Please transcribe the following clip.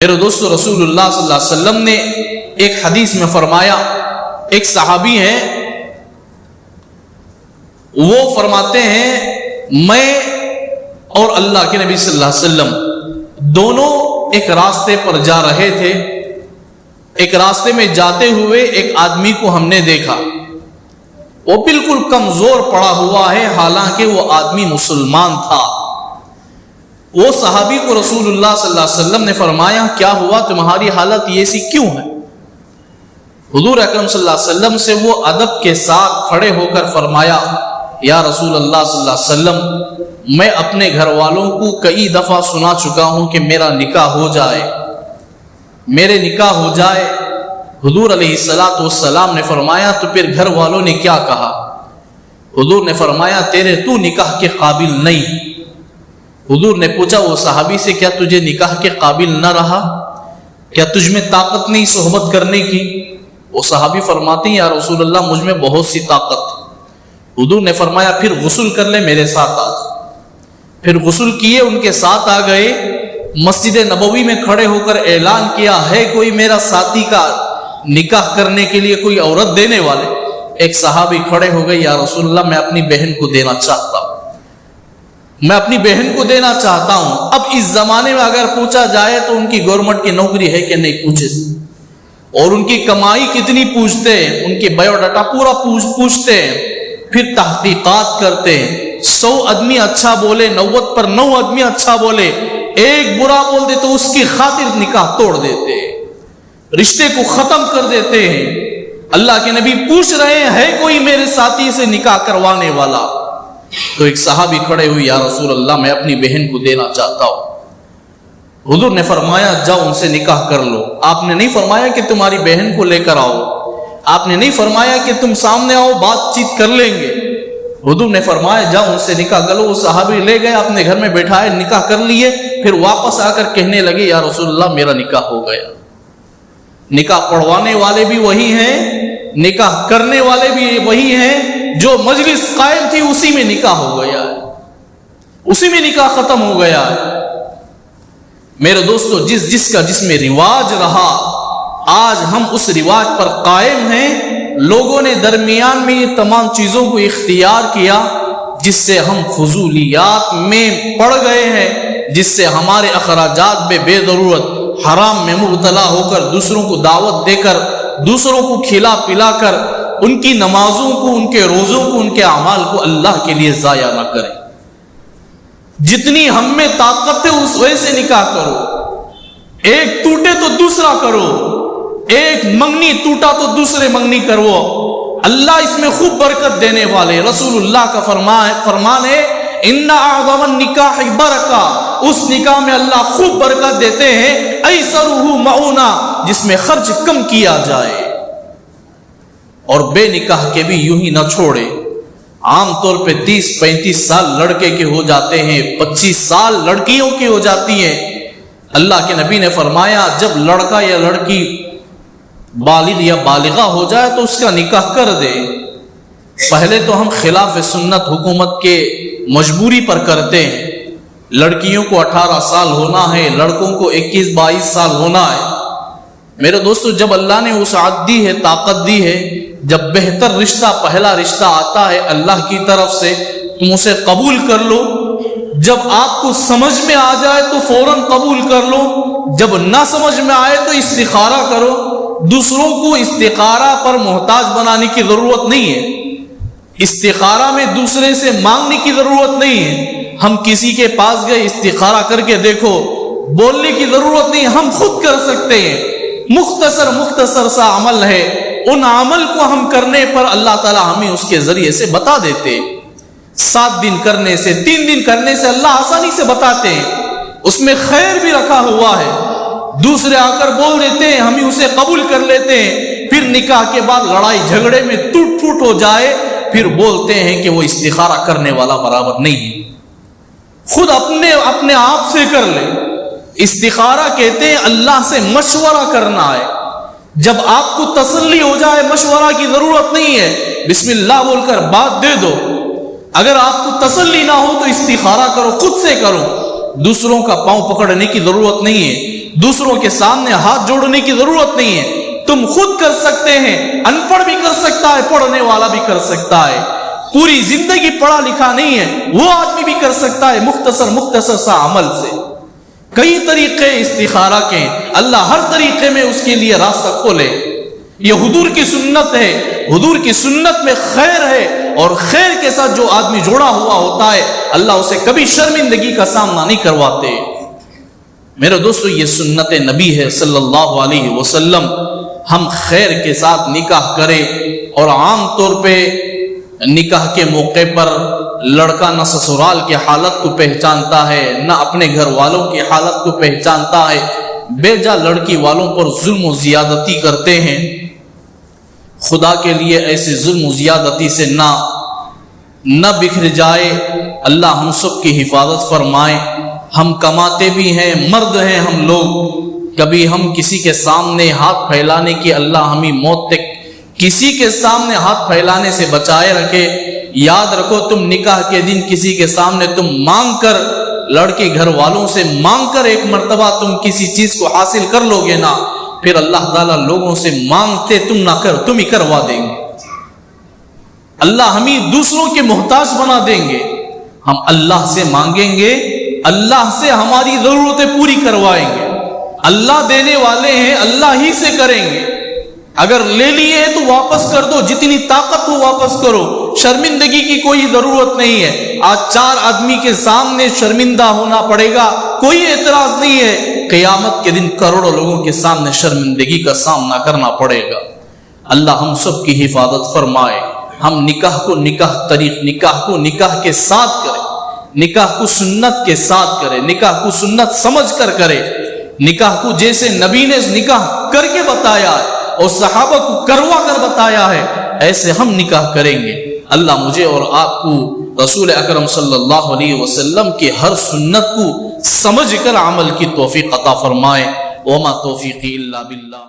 میرے دوستو، رسول اللہ صلی اللہ علیہ وسلم نے ایک حدیث میں فرمایا، ایک صحابی ہیں، وہ فرماتے ہیں میں اور اللہ کے نبی صلی اللہ علیہ وسلم دونوں ایک راستے پر جا رہے تھے۔ ایک راستے میں جاتے ہوئے ایک آدمی کو ہم نے دیکھا، وہ بالکل کمزور پڑا ہوا ہے، حالانکہ وہ آدمی مسلمان تھا۔ وہ صحابی کو رسول اللہ صلی اللہ علیہ وسلم نے فرمایا، کیا ہوا، تمہاری حالت یہ سی کیوں ہے؟ حضور اکرم صلی اللہ علیہ وسلم سے وہ ادب کے ساتھ کھڑے ہو کر فرمایا، یا رسول اللہ صلی اللہ علیہ وسلم، میں اپنے گھر والوں کو کئی دفعہ سنا چکا ہوں کہ میرا نکاح ہو جائے، میرے نکاح ہو جائے۔ حضور علیہ الصلوۃ والسلام نے فرمایا، تو پھر گھر والوں نے کیا کہا؟ حضور نے فرمایا، تو نکاح کے قابل نہیں۔ حضور نے پوچھا وہ صحابی سے، کیا تجھے نکاح کے قابل نہ رہا؟ کیا تجھ میں طاقت نہیں صحبت کرنے کی؟ وہ صحابی فرماتے ہیں، یا رسول اللہ، مجھ میں بہت سی طاقت۔ حضور نے فرمایا، پھر غسل کر لے، میرے ساتھ آ۔ پھر غسل کیے، ان کے ساتھ آ گئے، مسجد نبوی میں کھڑے ہو کر اعلان کیا، ہے کوئی میرا ساتھی کا نکاح کرنے کے لیے کوئی عورت دینے والے؟ ایک صحابی کھڑے ہو گئے، یا رسول اللہ، میں اپنی بہن کو دینا چاہتا ہوں، میں اپنی بہن کو دینا چاہتا ہوں۔ اب اس زمانے میں اگر پوچھا جائے تو ان کی گورنمنٹ کی نوکری ہے کہ نہیں پوچھے، اور ان کی کمائی کتنی پوچھتے ہیں، ان کی بایو ڈاٹا پورا پوچھتے ہیں، پھر تحقیقات کرتے ہیں۔ 100 آدمی اچھا بولے، 90 پر 9 آدمی اچھا بولے، ایک برا بول دے تو اس کی خاطر نکاح توڑ دیتے ہیں، رشتے کو ختم کر دیتے ہیں۔ اللہ کے نبی پوچھ رہے ہیں، ہے کوئی میرے ساتھی سے نکاح کروانے والا؟ تو ایک صحابی کھڑے ہوئے، یا رسول اللہ، میں اپنی بہن کو دینا چاہتا ہوں۔ حضور نے فرمایا، جاؤ ان سے نکاح کر لو۔ آپ نے نہیں فرمایا کہ تمہاری بہن کو لے کر آؤ، آپ نے نہیں فرمایا کہ تم سامنے آؤ، بات چیت کر لیں گے۔ حضور نے فرمایا، جاؤ ان سے نکاح کر لو۔ وہ صحابی لے گئے، اپنے گھر میں بیٹھائے، نکاح کر لیے۔ پھر واپس آ کر کہنے لگے، یا رسول اللہ، میرا نکاح ہو گیا۔ نکاح پڑھوانے والے بھی وہی ہیں، نکاح کرنے والے بھی وہی ہیں، جو مجلس قائم تھی اسی میں نکاح ہو گیا ہے، اسی میں نکاح ختم ہو گیا ہے۔ میرے دوستو، جس کا جس میں رواج رہا، آج ہم اس رواج پر قائم ہیں۔ لوگوں نے درمیان میں یہ تمام چیزوں کو اختیار کیا، جس سے ہم فضولیات میں پڑ گئے ہیں، جس سے ہمارے اخراجات میں بے ضرورت حرام میں مبتلا ہو کر، دوسروں کو دعوت دے کر، دوسروں کو کھلا پلا کر، ان کی نمازوں کو، ان کے روزوں کو، ان کے اعمال کو اللہ کے لیے ضائع نہ کریں۔ جتنی ہم میں طاقت ہے اس وجہ سے نکاح کرو، ایک ٹوٹے تو دوسرا کرو، ایک منگنی ٹوٹا تو دوسرے منگنی کرو، اللہ اس میں خوب برکت دینے والے۔ رسول اللہ کا فرمان ہے، ان اعظم النکاح برکہ، اس نکاح میں اللہ خوب برکت دیتے ہیں، ایسرہ معونہ، جس میں خرچ کم کیا جائے۔ اور بے نکاح کے بھی یوں ہی نہ چھوڑے۔ عام طور پہ 30-35 سال لڑکے کے ہو جاتے ہیں، 25 سال لڑکیوں کی ہو جاتی ہیں۔ اللہ کے نبی نے فرمایا، جب لڑکا یا لڑکی بالغ یا بالغہ ہو جائے تو اس کا نکاح کر دے۔ پہلے تو ہم خلاف سنت حکومت کے مجبوری پر کرتے ہیں، لڑکیوں کو 18 سال ہونا ہے، لڑکوں کو 21-22 سال ہونا ہے۔ میرے دوستو، جب اللہ نے وسعت دی ہے، طاقت دی ہے، جب بہتر رشتہ، پہلا رشتہ آتا ہے اللہ کی طرف سے، تم اسے قبول کر لو۔ جب آپ کو سمجھ میں آ جائے تو فوراً قبول کر لو، جب نہ سمجھ میں آئے تو استخارہ کرو۔ دوسروں کو استخارہ پر محتاج بنانے کی ضرورت نہیں ہے، استخارہ میں دوسرے سے مانگنے کی ضرورت نہیں ہے۔ ہم کسی کے پاس گئے، استخارہ کر کے دیکھو، بولنے کی ضرورت نہیں، ہم خود کر سکتے ہیں۔ مختصر سا عمل ہے، ان عمل کو ہم کرنے پر اللہ تعالی ہمیں اس کے ذریعے سے بتا دیتے۔ 7 دن کرنے سے، 3 دن کرنے سے اللہ آسانی سے بتاتے ہیں، اس میں خیر بھی رکھا ہوا ہے۔ دوسرے آ کر بول دیتے ہیں، ہم اسے قبول کر لیتے ہیں، پھر نکاح کے بعد لڑائی جھگڑے میں ٹوٹ پھوٹ ہو جائے، پھر بولتے ہیں کہ وہ استخارہ کرنے والا برابر نہیں ہے۔ خود اپنے آپ سے کر لے۔ استخارہ کہتے ہیں اللہ سے مشورہ کرنا ہے۔ جب آپ کو تسلی ہو جائے، مشورہ کی ضرورت نہیں ہے، بسم اللہ بول کر بات دے دو۔ اگر آپ کو تسلی نہ ہو تو استخارہ کرو، خود سے کرو، دوسروں کا پاؤں پکڑنے کی ضرورت نہیں ہے۔ دوسروں کے سامنے ہاتھ جوڑنے کی ضرورت نہیں ہے، تم خود کر سکتے ہیں، ان پڑھ بھی کر سکتا ہے، پڑھنے والا بھی کر سکتا ہے، پوری زندگی پڑھا لکھا نہیں ہے وہ آدمی بھی کر سکتا ہے، مختصر سا عمل سے۔ کئی طریقے استخارہ کے، اللہ ہر طریقے میں اس کے لیے راستہ کھولے۔ یہ حضور کی سنت ہے، حضور کی سنت میں خیر ہے، اور خیر کے ساتھ جو آدمی جوڑا ہوا ہوتا ہے اللہ اسے کبھی شرمندگی کا سامنا نہیں کرواتے۔ میرے دوستو، یہ سنت نبی ہے صلی اللہ علیہ وسلم، ہم خیر کے ساتھ نکاح کریں۔ اور عام طور پہ نکاح کے موقع پر لڑکا نہ سسرال کی حالت کو پہچانتا ہے، نہ اپنے گھر والوں کی حالت کو پہچانتا ہے، بے جا لڑکی والوں پر ظلم و زیادتی کرتے ہیں۔ خدا کے لیے ایسے ظلم و زیادتی سے نہ بکھر جائے، اللہ ہم سب کی حفاظت فرمائے۔ ہم کماتے بھی ہیں، مرد ہیں ہم لوگ، کبھی ہم کسی کے سامنے ہاتھ پھیلانے کی، اللہ ہمیں موت تک کسی کے سامنے ہاتھ پھیلانے سے بچائے رکھے۔ یاد رکھو، تم نکاح کے دن کسی کے سامنے تم مانگ کر، لڑکی گھر والوں سے مانگ کر ایک مرتبہ تم کسی چیز کو حاصل کر لو گے نا، پھر اللہ تعالیٰ لوگوں سے مانگتے تم نہ کر، تم ہی کروا دیں گے۔ اللہ ہمیں دوسروں کے محتاج بنا دیں گے۔ ہم اللہ سے مانگیں گے، اللہ سے ہماری ضرورتیں پوری کروائیں گے۔ اللہ دینے والے ہیں، اللہ ہی سے کریں گے۔ اگر لے لیے تو واپس کر دو، جتنی طاقت ہو واپس کرو، شرمندگی کی کوئی ضرورت نہیں ہے۔ آج 4 آدمی کے سامنے شرمندہ ہونا پڑے گا، کوئی اعتراض نہیں ہے، قیامت کے دن کروڑوں لوگوں کے سامنے شرمندگی کا سامنا کرنا پڑے گا۔ اللہ ہم سب کی حفاظت فرمائے۔ ہم نکاح کو نکاح کے ساتھ کریں، نکاح کو سنت کے ساتھ کریں، نکاح کو سنت سمجھ کر کریں، نکاح کو جیسے نبی نے نکاح کر کے بتایا ہے اور صحابہ کو کروا کر بتایا ہے، ایسے ہم نکاح کریں گے۔ اللہ مجھے اور آپ کو رسول اکرم صلی اللہ علیہ وسلم کی ہر سنت کو سمجھ کر عمل کی توفیق عطا فرمائے۔ وما توفیقی الا باللہ۔